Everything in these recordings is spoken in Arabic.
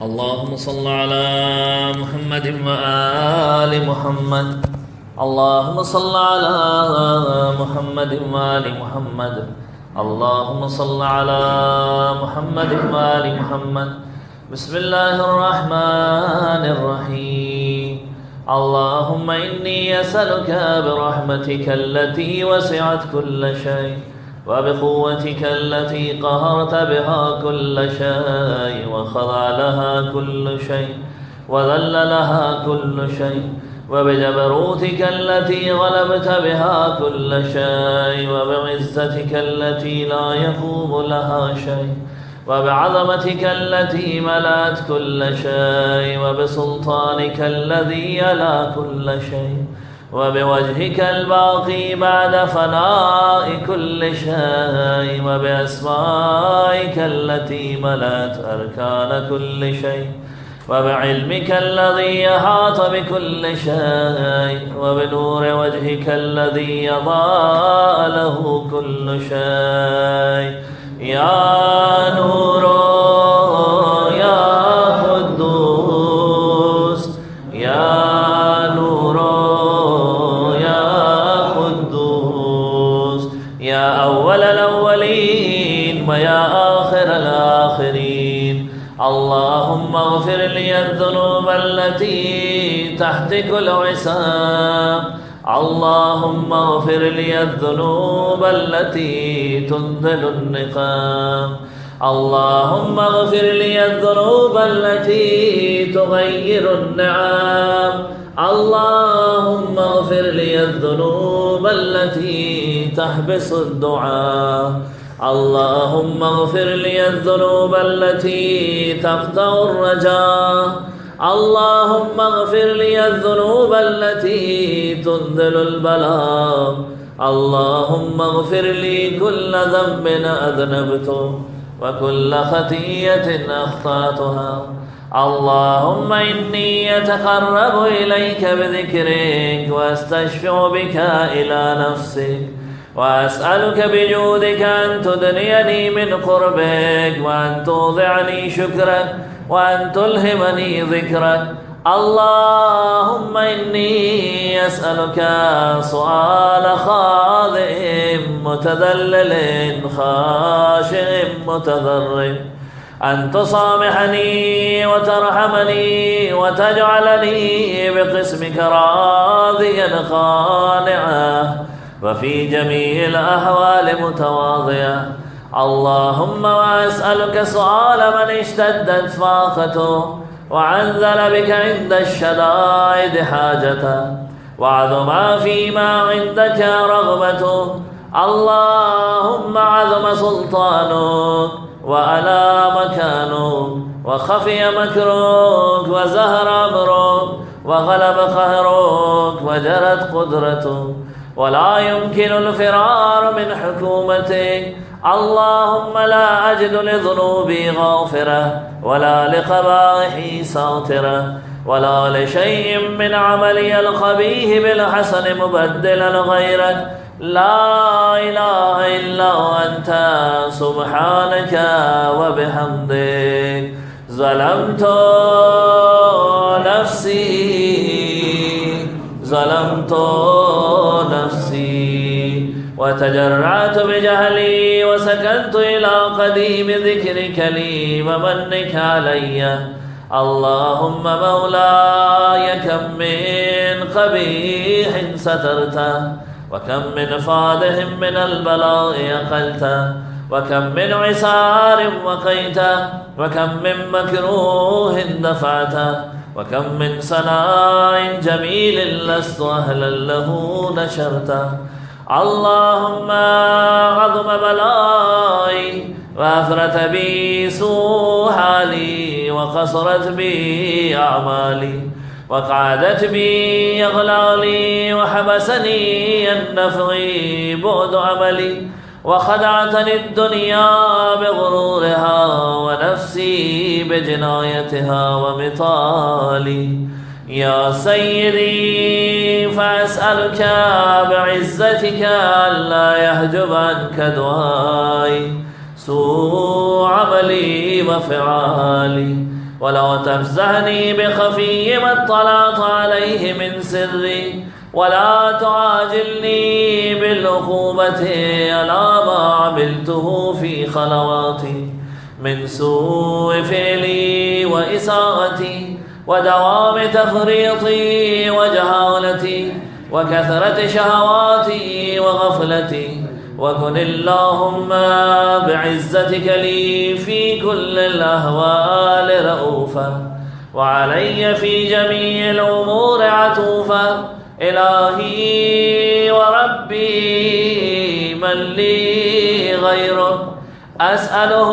اللهم صل على محمد وآل محمد. اللهم صل على محمد وآل محمد. اللهم صل على محمد وآل محمد. بسم الله الرحمن الرحيم. اللهم إني أسألك برحمتك التي وسعت كل شيء وبقوتك التي قهرت بها كل شيء وخضع لها كل شيء وذل لها كل شيء وبجبروتك التي غلبت بها كل شيء وبعزتك التي لا يقوم لها شيء وبعظمتك التي ملأت كل شيء وبسلطانك الذي يلا كل شيء وبوجهك الباقي بعد فناء كل شيء وبأسمائك التي ملأت أركان كل شيء وبعلمك الذي أحاط بكل شيء وبنور وجهك الذي أضاء له كل شيء. يا نور يا قدوس يا نور يا قدوس يا أول الأولين ويا آخر الآخرين. اللهم اغفر لي الذنوب التي تحتك العصام. اللهم اغفر لي الذنوب التي تنزل النقام. اللهم اغفر لي الذنوب التي تغير النعم. اللهم اغفر لي الذنوب التي تحبس الدعاء. اللهم اغفر لي الذنوب التي تقطع الرجاء. اللهم اغفر لي الذنوب التي تنزل البلاء. اللهم اغفر لي كل ذنب أذنبته وكل خطيئة أخطأتها. اللهم إني أتقرب إليك بذكرك وأستشفع بك إلى نفسك وأسألك بجودك أن تدنيني من قربك وأن توضعني شكرك وأن تلهمني ذكرك. اللهم إني أسألك سؤال خاضع متذلل خاشع متضرع أن تصامحني وترحمني وتجعلني بقسمك راضيا قانعا وفي جميع الأحوال متواضعا. اللهم وأسألك سؤال من اشتدت فاقته وعنزل بك عند الشدائد حاجته وعظم فيما عندك رغبته. اللهم عظم سلطانك وعلى مكانك وخفي مكرك وزهر أمرك وغلب قهرك وجرت قدرتك ولا يمكن الفرار من حكومتك. اللهم لا أجد لذنوبي غافرة ولا لقبائحي ساترة ولا لشيء من عملي القبيح بالحسن مبدلا غيرك. لا إله إلا أنت سبحانك وبحمدك. ظلمت نفسي ظلمت نفسي وتجرعت بجهلي وسكنت إلى قديم ذكرك لي ومنك علي. اللهم مولاي كم من قبيح سترته وكم من فادح من البلاء أقلته وكم من عسار وقيته وكم من مكروه دفعته وكم من صناع جميل لست أهلا له نشرته. اللهم عظم بلائي وأفرت بي سوء حالي وقصرت بي أعمالي وقعدت بي أغلالي وحبسني النفع بعد عملي وخدعتني الدنيا بغرورها ونفسي بجنايتها ومطالي. يا سيدي فأسألك بعزتك ألا يحجب عنك دعائي سوء عملي وفعالي ولا تفزعني بخفي ما اطلعت عليه من سري، ولا تعاجلني بالعقوبة على ما عملته في خلواتي من سوء فعلي وإساءتي ودوام تفريطي وجهالتي وكثرة شهواتي وغفلتي. وكن اللهم بعزتك لي في كل الأهوال رؤوفا، وعلي في جميع الأمور عطوفا. إلهي وربي من لي غيرك، أسأله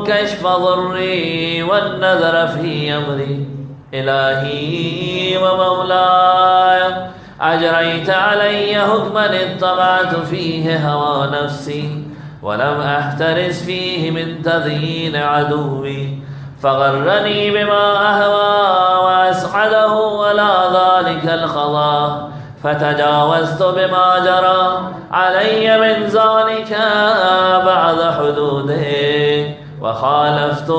كشف ضري والنذر في أمري. إلهي ومولاي، أجريت علي حكما اتبعت فيه هوى نفسي، ولم أحترس فيه من تذيين عدوي، فغرني بما أهوى وأسعده على ذلك الخضاء، فتجاوزت بما جرى علي من ذلك بعد حدوده، وخالفت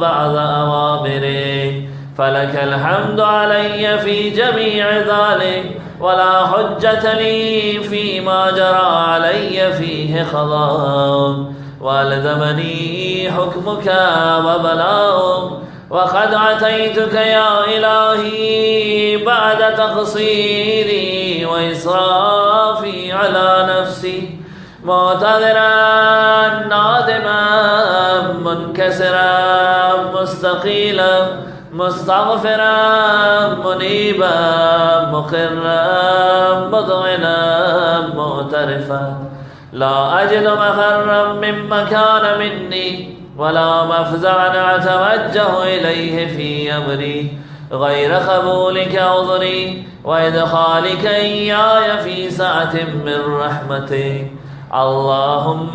بعد أوامره. فلك الحمد علي في جميع ذلك، ولا حجة لي فيما جرى علي فيه خضاء، والزمني حكمك وبلاؤك. وقد أتيتك يا إلهي بعد تقصيري وإسرافي على نفسي، معتذرا نادما منكسرا مستقيلا مستغفرا منيبا مقرا مذعنا معترفا. لا أجد مفرا مما كان مني، ولا مفزعا أتوجه إليه في أمري غير قبولك عذري وإدخالك إياي في سعة من رحمتك. اللهم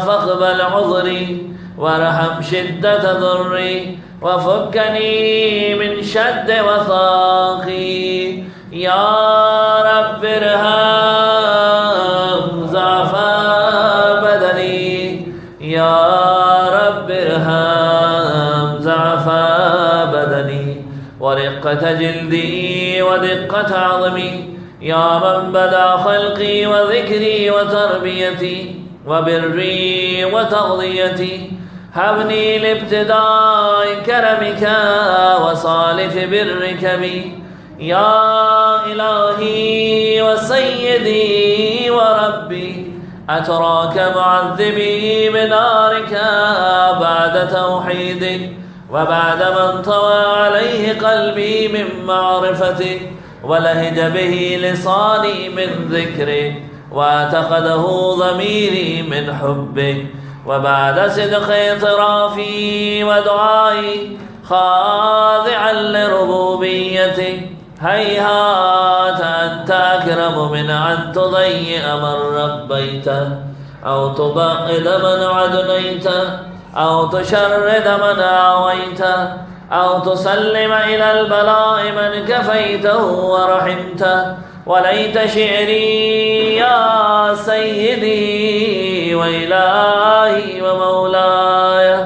فاقبل عذري وارحم شدة ضري، وفكني من شد وثاقي. يا رب ارحم ضعف بدني، يا رب ارحم ضعف بدني ورقة جلدي ودقة عظمي. يا من بدا خلقي وذكري وتربيتي وبري وتغذيتي، هبني لابتداء كرمك وصالح برك بي. يا إلهي وسيدي وربي، أتراك معذبي بنارك بعد توحيدك، وبعد ما انطوى عليه قلبي من معرفتك، ولهج به لساني من ذكرك، واعتقده ضميري من حبك، وبعد صدق اعترافي ودعائي خاضعا لربوبيتك. هيهات أنت أكرم من أن تضيء من ربيته، أو تبعد من عدنيته، أو تشرد من آويته، أو تسلم إلى البلاء من كفيته ورحمته. وليت شعري يا سيدي وإلهي ومولاي،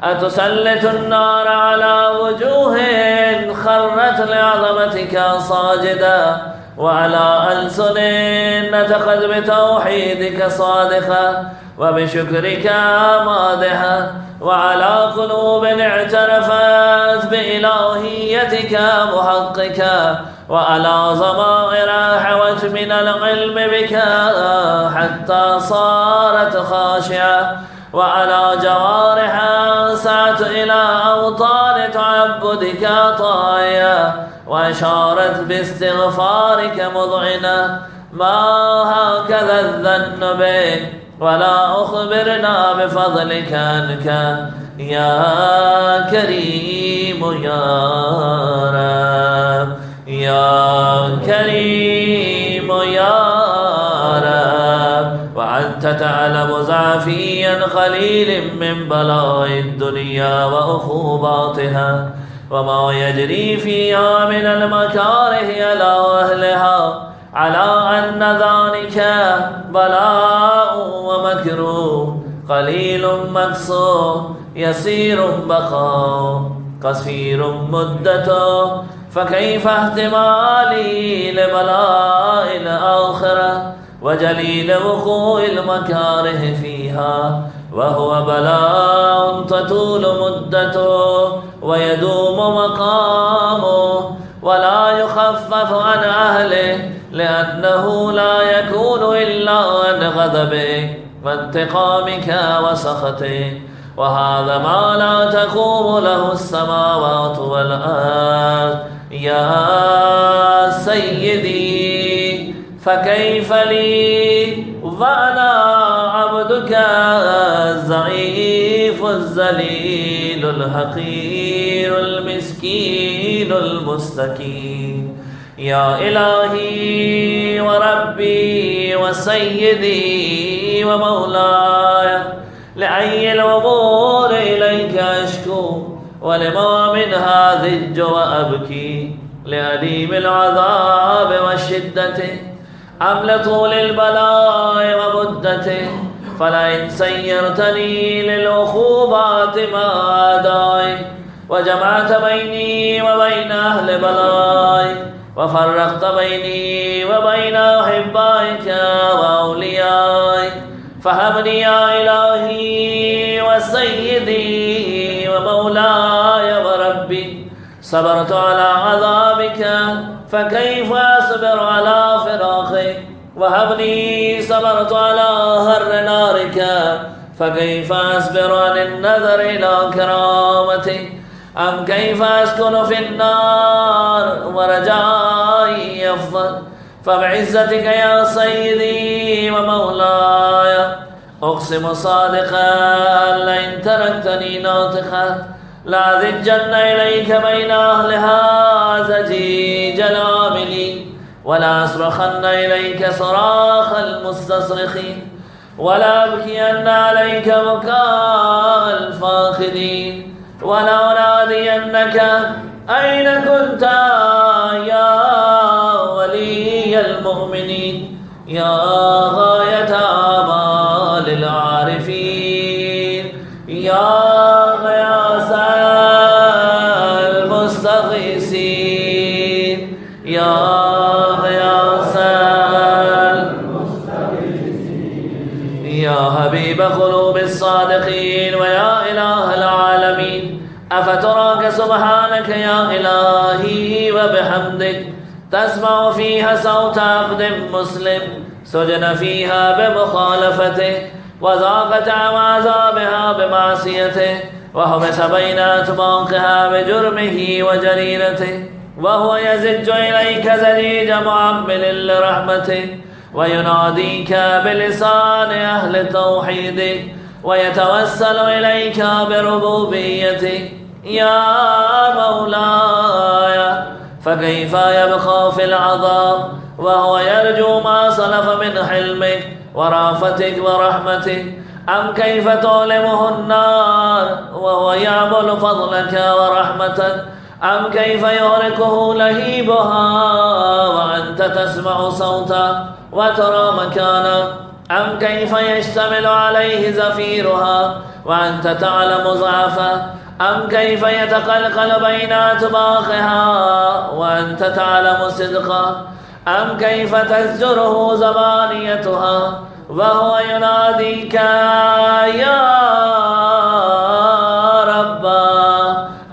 أتسلط النار على وجوه خرت لعظمتك ساجدا، وعلى ألسن نطقت بتوحيدك صادقا وبشكرك مادحا، وعلى قلوب اعترفت بإلهيتك محققا، وعلى ضمائر حوت من العلم بك حتى صارت خاشعة، وعلى جوارح سعت إلى أوطان تعبدك طايا، وأشارت باستغفارك مذعنة. ما هكذا الظن بك، ولا أخبرنا بفضلك عنك يا كريم يا رب، يا كريم يا رب. وأنت تعلم ضعفي قليل من بلاء الدنيا وعقوباتها، وما يجري فيها من المكاره على أهلها، على أن ذلك بلاء ومكروه قليل مكسور يسير بقاء قصير مدته، فكيف احتمالي لبلاء الآخرة وجليل وقوع المكاره فيها، وهو بلاء تطول مدته ويدوم مقامه ولا يخفف عن أهله، لأنه لا يكون إلا عن غضبك وانتقامك وسخطك، وهذا ما لا تقوم له السماوات والأرض. يا سيدي فكيف لي وأنا عبدك الضعيف الذليل الحقير المسكين المستكين. يا إلهي وربي وسيدي ومولاي، لأي الأمور إليك أشكو، ولما منها ضج وأبكي، لأليم العذاب وشدته أم لطول البلاء ومدته، فلئن سيرتني للعقوبات ما أداي، وجمعت بيني وبين أهل بلاي، وفرقت بيني وبين أحبائك وأوليائك، فهبني يا إلهي وسيدي ومولاي وربي. صبرت على عذابك فكيف أصبر على فراقك، وهبني صبرت على هر نارك فكيف أصبر عن النظر إلى كرامتك. أم كيف أسكن في النار ورجائي أفضل، فبعزتك يا سيدي ومولاي أقسم صادقا لئن تركتني ناطقا لأذجن إليك بين أهلها زجيج العاملين، ولا أصرخن إليك صراخ المستصرخين، ولا أبكين عليك بكاء الفاقدين، ولا أنادينك أين كنت يا ولي المؤمنين، يا غاية آمال العارفين، يا غياث المستغيثين، يا غياث المستغيثين، يا حبيب قلوب الصادقين، ويا إله العالمين. أفتراك سبحانك يا إلهي وبحمدك تسمع فيها صوت عبد مسلم سجن فيها بمخالفته، وذاقت عذابها بمعصيته، وحبس بين أطباقها بجرمه وجريرته، وهو يزج إليك زجيج معمل لرحمته، ويناديك بلسان أهل التوحيد، ويتوسل إليك بربوبيته. يا مولاي فكيف يبقى في العذاب وهو يرجو ما سلف من حلمك ورأفتك ورحمتك؟ أم كيف تعلمه النار وهو يعمل فضلك ورحمتك؟ أم كيف يغرقه لهيبها وأنت تسمع صوته وترى مكانه؟ أم كيف يشتمل عليه زفيرها وأنت تعلم ضعفه؟ أم كيف يتقلقل بين أطباقها وأنت تعلم صدقه؟ أم كيف تزجره زبانيتها وهو يناديك يا رب؟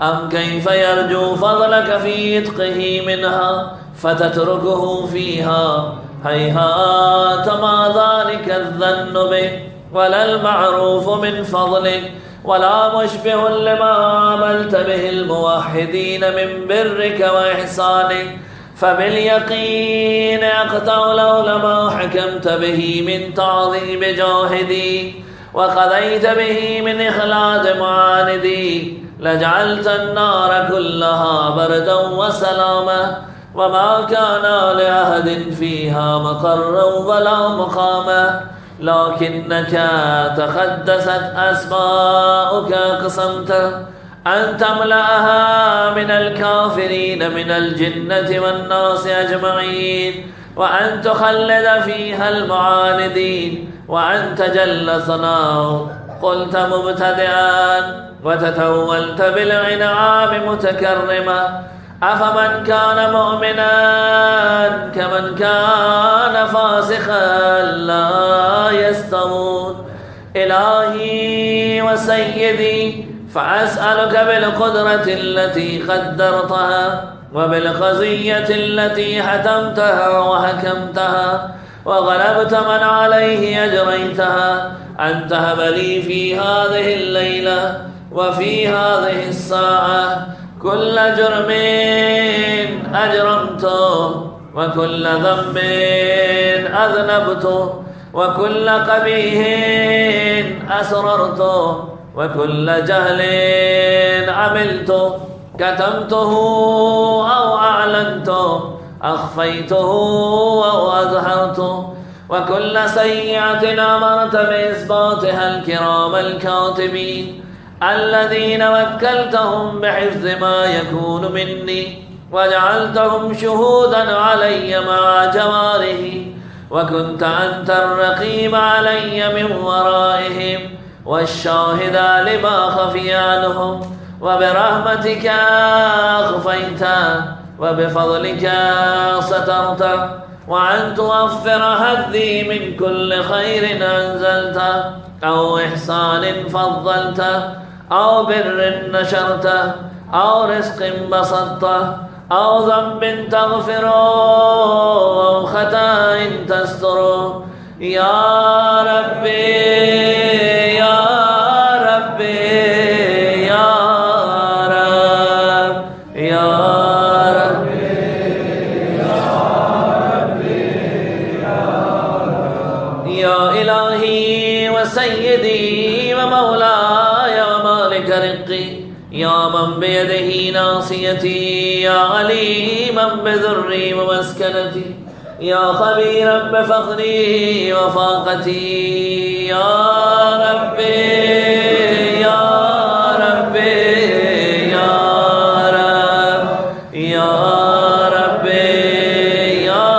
أم كيف يرجو فضلك في إتقه منها فتتركه فيها؟ هيهات ما ذلك الظن به، ولا المعروف من فضلك، ولا مشبه لما عملت به الموحدين من برك وإحسانك. فباليقين أقطع لولا ما حكمت به من تعظيم جاهدي وقضيت به من إخلاد معاندي، لجعلت النار كلها بردا وسلاما، وما كان لأحد فيها مقرا ولا مقاما، لكنك تقدست أسماؤك قسمت أن تملأها من الكافرين من الجنة والناس أجمعين، وأن تخلد فيها المعاندين، وأن تجل ثناؤك قلت مبتدئا وتتولت بالإنعام متكرما. أفمن كان مؤمنا كمن كان فاسقا لا يستوون. إلهي وسيدي، فأسألك بالقدرة التي قدرتها وبالخزية التي حتمتها وحكمتها وغلبت من عليه أجريتها، أن تهب لي في هذه الليلة وفي هذه الساعة كل جرم أجرمته وكل ذنب أذنبته وكل قبيح أسررته وكل جهل عملته، كتمته أو أعلنته، أخفيته أو أظهرته، وكل سيئة أمرت بإثباتها الكرام الكاتبين الذين وكلتهم بحفظ ما يكون مني وجعلتهم شهودا علي مع جواره، وكنت أنت الرقيب علي من ورائهم والشاهد لما خفي عنهم، وبرحمتك أخفيت وبفضلك سترت، وأن توفر هدي من كل خير أنزلت أو إحسان فضلت أو بر نشرت أو رزق بسطت أو ذنب تغفر أو خطأ تستر. يا ربي يا ربي يا رب يا ربي يا ربي يا إلهي وسيدي ومولاي ومالك رقي، يا من بيده ناصيتي، يا عليما بذري ومسكنتي، يا خبيرا بفقري وفاقتي. يا ربي يا ربي يا رب يا ربي يا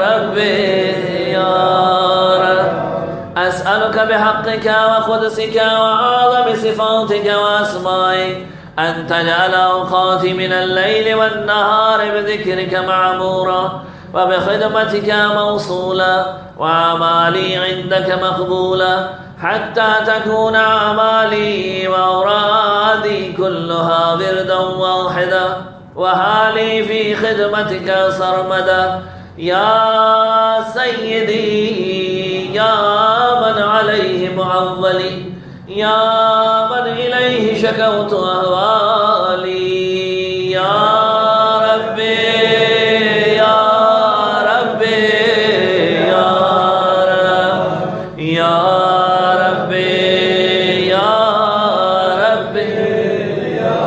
ربي يا رب، أسألك بحقك وقدسك وأعظم صفاتك وأسمائك أن تجعل أوقاتي من الليل والنهار بذكرك معمورا وبخدمتك موصولا وأعمالي عندك مقبولا، حتى تكون أعمالي وأورادي كلها بردا واحدا وحالي في خدمتك سرمدا. يا سيدي يا من عليه معولي، يا من إليه شكوت أهوالي، يا ربي يا ربي يا رب يا ربي يا ربي يا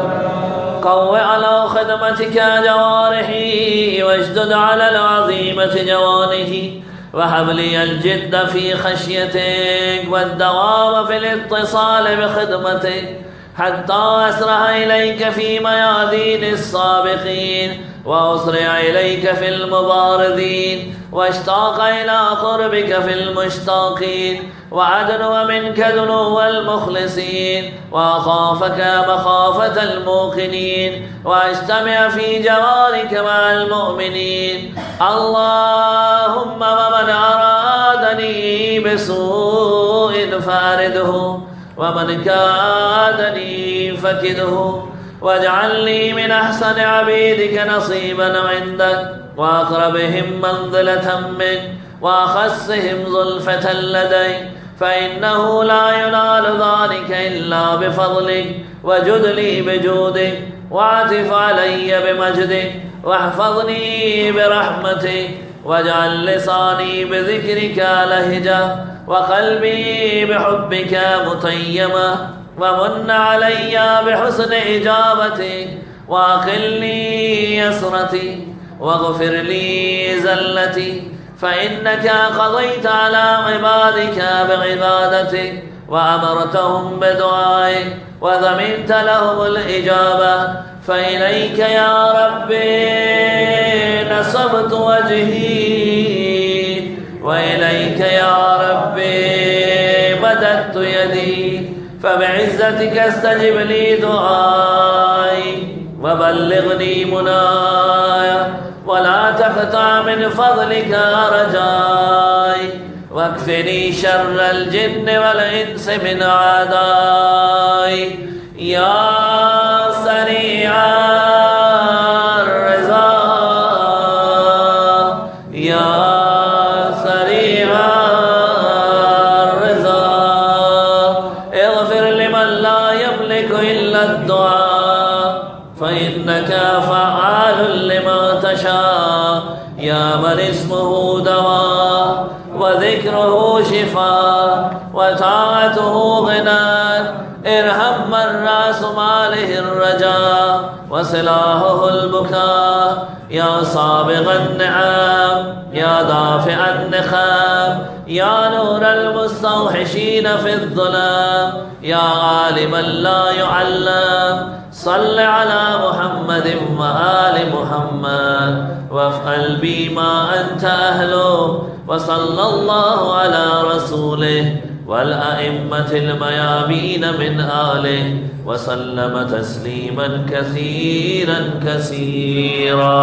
رب، قو على خدمتك جوارحي واشدد على العظيمة جوانحي، وهب لي الجد في خشيتك والدوام في الاتصال بخدمتك، حتى أسرع إليك في ميادين السابقين وأسرع إليك في المبارزين، واشتاق إلى قربك في المشتاقين، وأدنو منك دنو المخلصين، وأخافك مخافة الموقنين، وأجتمع في جوارك مع المؤمنين. اللهم ومن أرادني بسوء فأرده، ومن كادني فكده، واجعل لي من أحسن عبيدك نصيبا عندك وأقربهم منزلة منك وأخصهم زلفة لديك، فإنه لا ينال ذلك إلا بفضلك، وجد لي بجودك، واعطف علي بمجدك، واحفظني برحمتك، واجعل لساني بذكرك لهجة، وقلبي بحبك متيما، ومن علي بحسن إجابتك، وأقلني يسرتي، واغفر لي زلتي، فإنك قضيت على عبادك بعبادتك، وأمرتهم بدعائك، وضمنت لهم الإجابة، فإليك يا ربي نصبت وجهي، وإليك يا ربي مددت يدي فبعزتك استجب لي دعائي وبلغني مناي ولا تقطع من فضلك رجائي واكفني شر الجن والإنس من أعدائي يا سريع الرضا يا سريع الرضا اغفر لمن لا يملك إلا الدعاء فإنك فعال لما تشاء يا من اسمه دواء وذكره شفاء وطاعته غنى ارحم من راس ماله الرجاء وسلاحه البكاء يا سابغ النعم يا دافع النخام يا نور المستوحشين في الظلام يا عالما لا يعلم صل على محمد وآل محمد وافعل بي ما أنت أهله وصلى الله على رسوله والأئمة الميامين من آله وسلم تسليما كثيرا كثيرا.